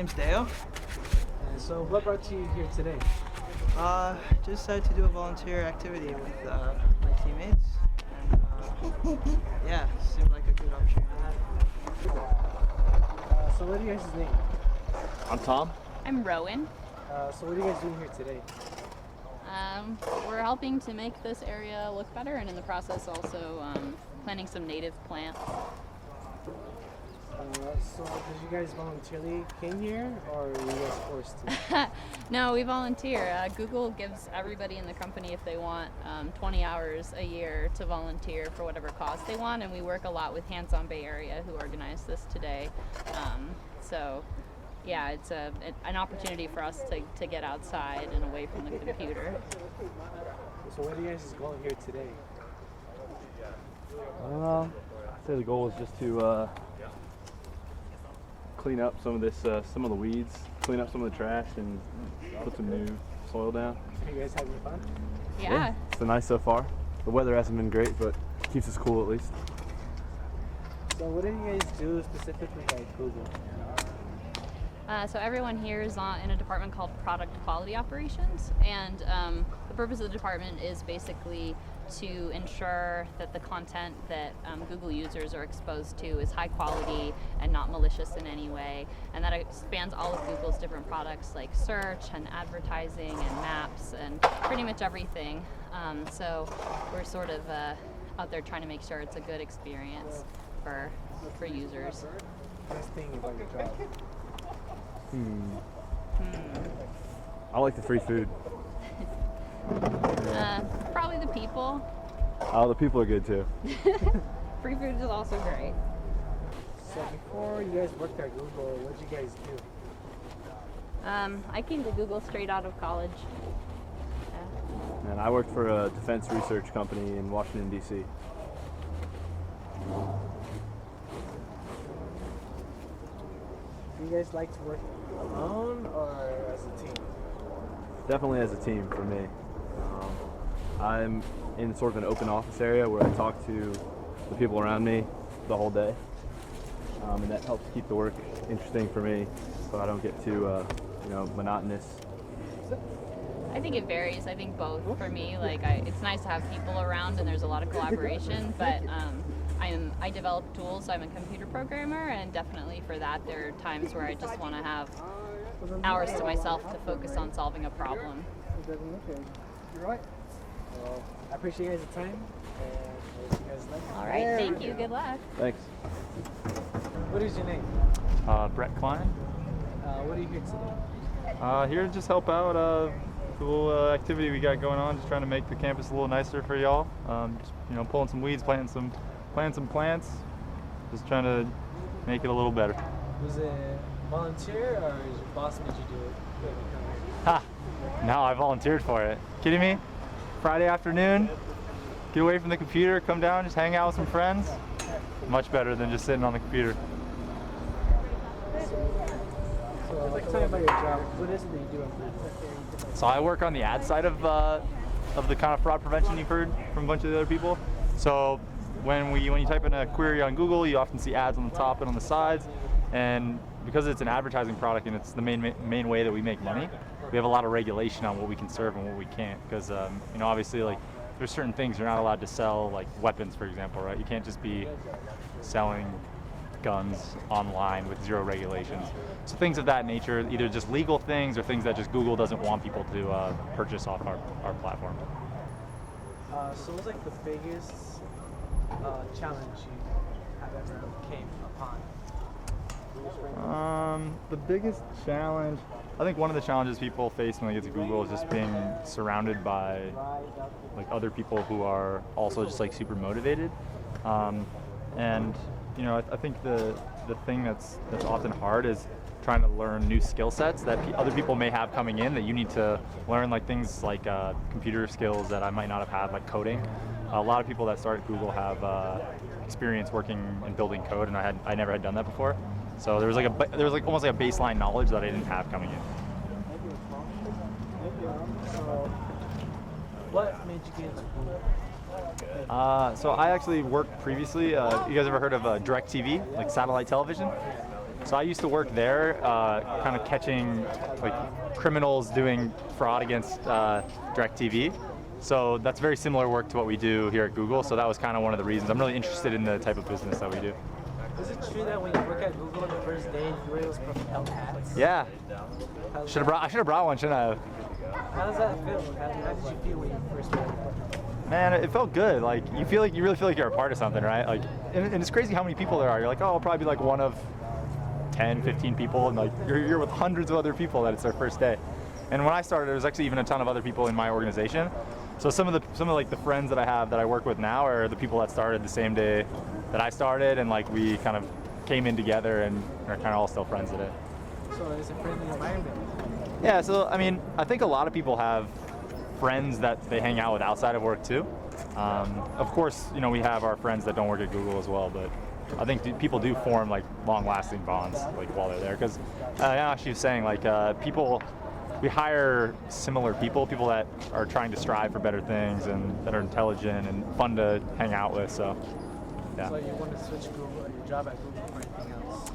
name's Dale. And so what brought you here today? Just decided to do a volunteer activity with my teammates, and yeah, seemed like a good opportunity. So what are you guys' name? I'm Tom. I'm Rowan. So what are you guys doing here today? We're helping to make this area look better, and in the process also planting some native plants. So did you guys voluntarily came here, or were you guys forced to? No, we volunteer. Google gives everybody in the company, if they want, 20 hours a year to volunteer for whatever cause they want, and we work a lot with Hands On Bay Area, who organized this today. So yeah, it's an opportunity for us to get outside and away from the computer. So what are you guys' goal here today? I'd say the goal is just to clean up some of this, some of the weeds, clean up some of the trash, and put some new soil down. Are you guys having fun? Yeah. It's been nice so far. The weather hasn't been great, but keeps us cool at least. So what do you guys do specifically at Google? So everyone here is in a department called Product Quality Operations, and the purpose of the department is basically to ensure that the content that Google users are exposed to is high quality and not malicious in any way, and that it spans all of Google's different products like search and advertising and maps and pretty much everything. So we're sort of out there trying to make sure it's a good experience for users. Best thing about your job? I like the free food. Probably the people. Oh, the people are good too. Free food is also great. So before you guys worked at Google, what did you guys do? I came to Google straight out of college. And I worked for a defense research company in Washington, D.C. Do you guys like to work alone or as a team? Definitely as a team for me. I'm in sort of an open office area where I talk to the people around me the whole day, and that helps keep the work interesting for me, so I don't get too, monotonous. I think it varies. I think both for me. It's nice to have people around and there's a lot of collaboration, but I develop tools, so I'm a computer programmer, and definitely for that there are times where I just want to have hours to myself to focus on solving a problem. You're right. Well, I appreciate you guys' time, and I wish you guys luck. All right, thank you. Good luck. Thanks. What is your name? Brett Klein. What are you here today? Here to just help out. Cool activity we got going on. Just trying to make the campus a little nicer for y'all. Just pulling some weeds, planting some plants. Just trying to make it a little better. Was it volunteer or is your boss made you do it? Ha! No, I volunteered for it. Kidding me? Friday afternoon, get away from the computer, come down, just hang out with some friends. Much better than just sitting on the computer. So tell me about your job. What is it that you do? So I work on the ad side of the kind of fraud prevention you've heard from a bunch of the other people. So when you type in a query on Google, you often see ads on the top and on the sides, and because it's an advertising product and it's the main way that we make money, we have a lot of regulation on what we can serve and what we can't. Because obviously, like, there's certain things you're not allowed to sell, like weapons, for example, right? You can't just be selling guns online with zero regulations. So things of that nature, either just legal things or things that just Google doesn't want people to purchase off our platform. So what's like the biggest challenge you have ever came upon? The biggest challenge, I think one of the challenges people face when they get to Google is just being surrounded by like other people who are also just like super motivated. I think the thing that's often hard is trying to learn new skill sets that other people may have coming in that you need to learn, like things like computer skills that I might not have had, like coding. A lot of people that start at Google have experience working and building code, and I never had done that before. So there was almost like a baseline knowledge that I didn't have coming in. So what made you get into Google? So I actually worked previously. You guys ever heard of DirecTV, like satellite television? So I used to work there, kind of catching like criminals doing fraud against DirecTV. So that's very similar work to what we do here at Google. So that was kind of one of the reasons. I'm really interested in the type of business that we do. Is it true that when you work at Google on the first day, you wear those propelled hats? Yeah. I should have brought one, shouldn't I have? How does that feel? How did you feel when you first wore it? Man, it felt good. Like you really feel like you're a part of something, right? Like, and it's crazy how many people there are. You're like, oh, I'll probably be like one of 10, 15 people, and like you're with hundreds of other people that it's their first day. And when I started, there was actually even a ton of other people in my organization. So some of like the friends that I have that I work with now are the people that started the same day that I started, and like we kind of came in together and are kind of all still friends today. So it's a friendly environment. Yeah, so I mean, I think a lot of people have friends that they hang out with outside of work too. Of course, you know, we have our friends that don't work at Google as well, but I think people do form like long-lasting bonds like while they're there. Because actually was saying like we hire similar people that are trying to strive for better things and that are intelligent and fun to hang out with. So yeah. So you want to switch your job at Google for anything else?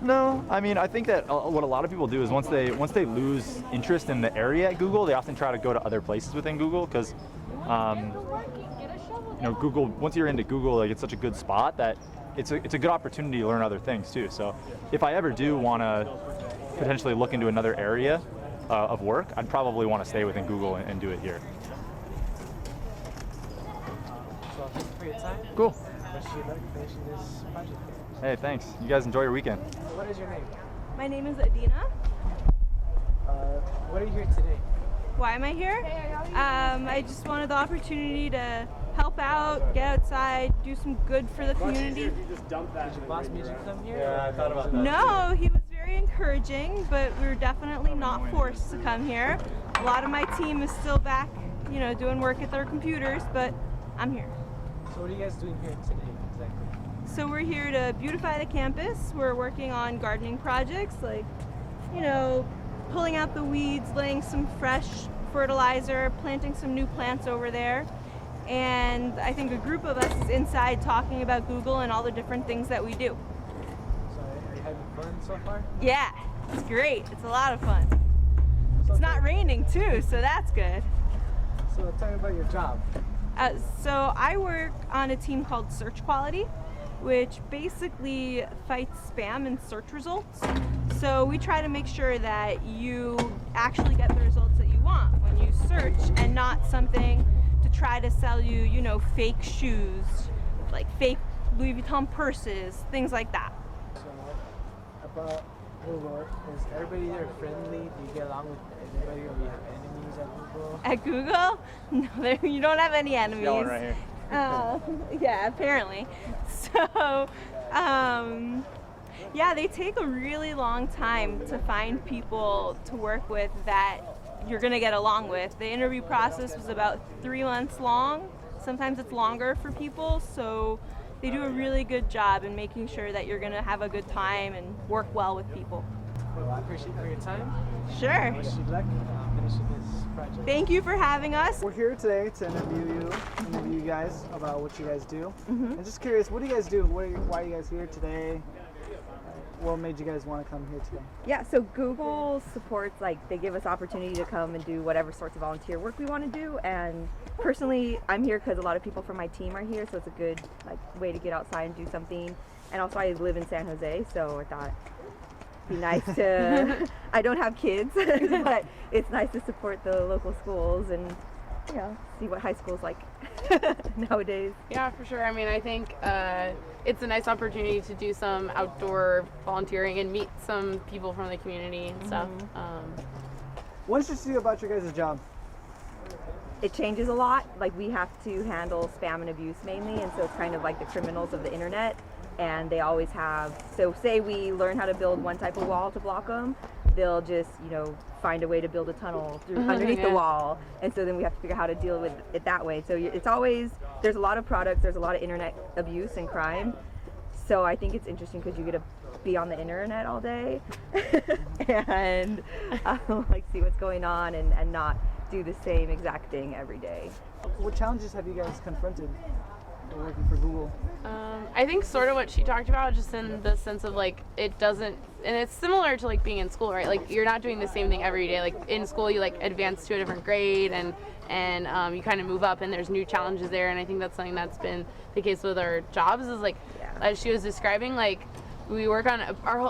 No, I mean, I think that what a lot of people do is once they lose interest in the area at Google, they often try to go to other places within Google because, you know, Google. Once you're into Google, like it's such a good spot that it's a good opportunity to learn other things too. So if I ever do want to potentially look into another area of work, I'd probably want to stay within Google and do it here. So thank you for your time. Cool. Wish you luck finishing this project. Hey, thanks. You guys enjoy your weekend. What is your name? My name is Adina. What are you here today? Why am I here? I just wanted the opportunity to help out, get outside, do some good for the community. Did your boss made you come here? Yeah, I thought about that. No, he was very encouraging, but we were definitely not forced to come here. A lot of my team is still back, you know, doing work at their computers, but I'm here. So what are you guys doing here today exactly? So we're here to beautify the campus. We're working on gardening projects like, you know, pulling out the weeds, laying some fresh fertilizer, planting some new plants over there. And I think a group of us is inside talking about Google and all the different things that we do. So are you having fun so far? Yeah, it's great. It's a lot of fun. So It's not raining too, so that's good. So tell me about your job. So I work on a team called Search Quality, which basically fights spam in search results. So we try to make sure that you actually get the results that you want when you search, and not something to try to sell you, you know, fake shoes, like fake Louis Vuitton purses, things like that. So about Google, is everybody there friendly? Do you get along with everybody, or do you have enemies at Google? At Google? No, you don't have any enemies. Got one right here. Yeah, apparently. So, yeah, they take a really long time to find people to work with that you're gonna get along with. The interview process was about 3 months long. Sometimes it's longer for people, so they do a really good job in making sure that you're gonna have a good time and work well with people. Well, I appreciate your time. Sure. Wish you luck finishing this project. Thank you for having us. We're here today to interview you guys about what you guys do. I'm just curious, what do you guys do? Why are you guys here today? What made you guys want to come here today? Yeah, so Google supports, like, they give us opportunity to come and do whatever sorts of volunteer work we want to do. And personally, I'm here because a lot of people from my team are here, so it's a good way to get outside and do something. And also, I live in San Jose, so I thought it'd be nice to. I don't have kids, but it's nice to support the local schools and, you know, see what high school's like nowadays. Yeah, for sure. I mean, I think it's a nice opportunity to do some outdoor volunteering and meet some people from the community and stuff. What interests you about your guys' job? It changes a lot. Like, we have to handle spam and abuse mainly, and so it's kind of like the criminals of the internet. And they always have, so say we learn how to build one type of wall to block them, they'll just, you know, find a way to build a tunnel through underneath the wall. And so then we have to figure out how to deal with it that way. So it's always, there's a lot of products, there's a lot of internet abuse and crime. So I think it's interesting because you get to be on the internet all day and like see what's going on and not do the same exact thing every day. What challenges have you guys confronted working for Google? I think sort of what she talked about, just in the sense of like it doesn't, and it's similar to like being in school, right? Like you're not doing the same thing every day. Like in school, you like advance to a different grade, and you kind of move up, and there's new challenges there. And I think that's something that's been the case with our jobs. Is like as she was describing, like we work on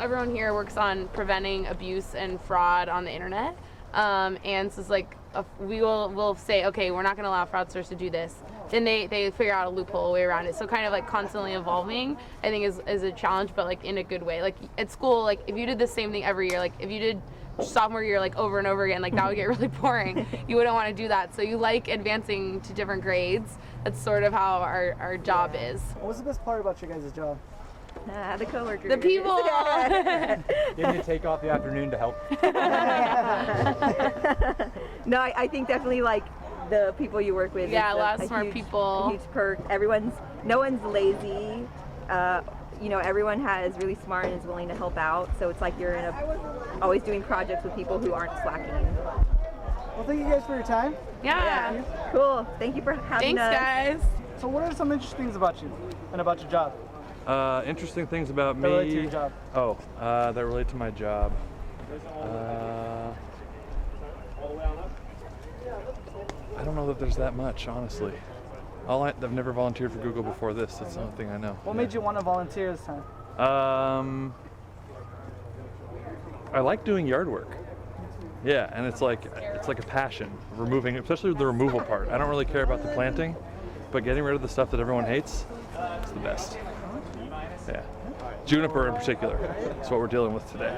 everyone here works on preventing abuse and fraud on the internet. And so it's like we'll say, okay, we're not going to allow fraudsters to do this. Then they figure out a loophole, a way around it. So kind of like constantly evolving, I think is a challenge, but like in a good way. Like at school, like if you did the same thing every year, like if you did sophomore year like over and over again, like that would get really boring. You wouldn't want to do that. So you like advancing to different grades. That's sort of how our job is. What's the best part about your guys' job? The coworkers. The people. Getting to take off the afternoon to help. No, I think definitely like the people you work with. Yeah, is a lot of a smart huge, people. A huge perk. No one's lazy. Everyone is really smart and is willing to help out. So it's like you're always doing projects with people who aren't slacking. Well, thank you guys for your time. Yeah. Cool. Thank you for having Thanks, us. guys. So what are some interesting things about you and about your job? Interesting things about That relate to me. your job. Oh, that relate to my job. I don't know that there's that much, honestly. I've never volunteered for Google before this. That's the only thing I know. What made you want to volunteer this time? I like doing yard work. Yeah, and it's like a passion. Removing, especially the removal part. I don't really care about the planting, but getting rid of the stuff that everyone hates is the best. Yeah, juniper in particular. That's what we're dealing with today.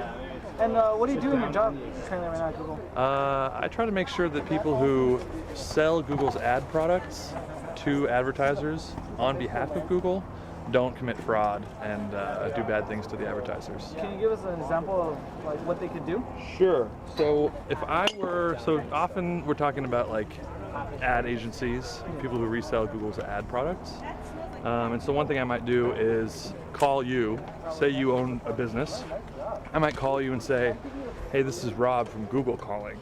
And what do you do in your job currently right now at Google? I try to make sure that people who sell Google's ad products to advertisers on behalf of Google don't commit fraud and do bad things to the advertisers. Can you give us an example of like what they could do? Sure. So often we're talking about like ad agencies, people who resell Google's ad products. And so one thing I might do is call you, say you own a business. I might call you and say, hey, this is Rob from Google calling.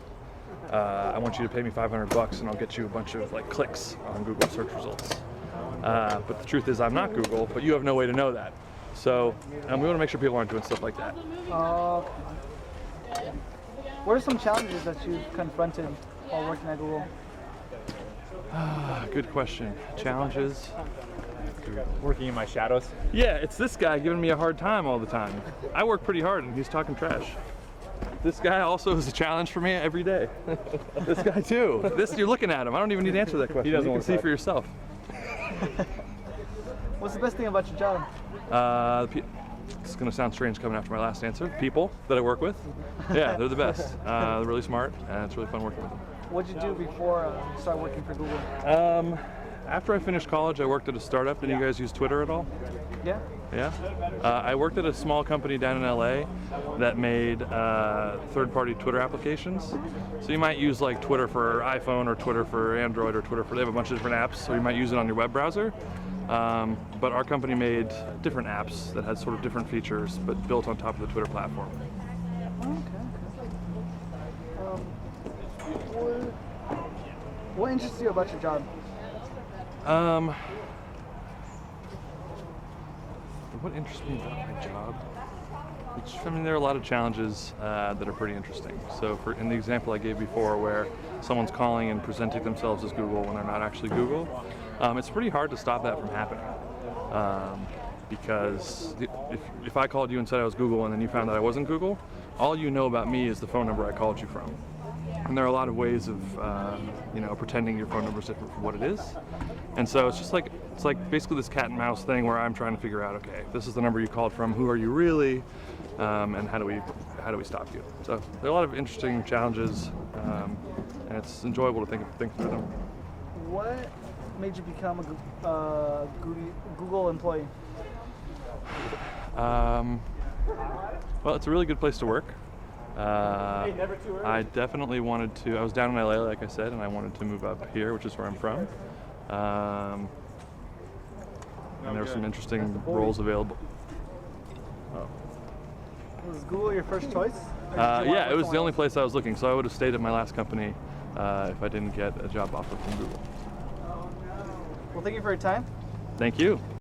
I want you to pay me $500 and I'll get you a bunch of like clicks on Google search results. But the truth is I'm not Google, but you have no way to know that. So we want to make sure people aren't doing stuff like that. Okay. What are some challenges that you've confronted while working at Google? Good question. Challenges? Working in my shadows. Yeah, it's this guy giving me a hard time all the time. I work pretty hard and he's talking trash. This guy also is a challenge for me every day. This guy too. You're looking at him. I don't even need to answer that question. He doesn't you can want see that. for yourself. What's the best thing about your job? It's going to sound strange coming after my last answer. People that I work with, yeah, they're the best. They're really smart, and it's really fun working with them. What did you do before you started working for Google? After I finished college, I worked at a startup. Did you guys use Twitter at all? Yeah. Yeah. I worked at a small company down in LA that made third-party Twitter applications. So you might use like Twitter for iPhone or Twitter for Android or Twitter for, they have a bunch of different apps, so you might use it on your web browser. But our company made different apps that had sort of different features, but built on top of the Twitter platform. What interests you about your job? What interests me about my job? There are a lot of challenges that are pretty interesting. So in the example I gave before where someone's calling and presenting themselves as Google when they're not actually Google, it's pretty hard to stop that from happening. Because if I called you and said I was Google and then you found that I wasn't Google, all you know about me is the phone number I called you from. And there are a lot of ways of pretending your phone number is different from what it is. And so it's like basically this cat and mouse thing where I'm trying to figure out, okay, this is the number you called from, who are you really, and how do we stop you? So there are a lot of interesting challenges, and it's enjoyable to think through them. What made you become a Google employee? Well, it's a really good place to work. I definitely wanted to. I was down in LA, like I said, and I wanted to move up here, which is where I'm from. And there were some interesting roles available. Was Google your first choice? Yeah, it was the only place I was looking, so I would have stayed at my last company if I didn't get a job offer from Google. Well, thank you for your time. Thank you.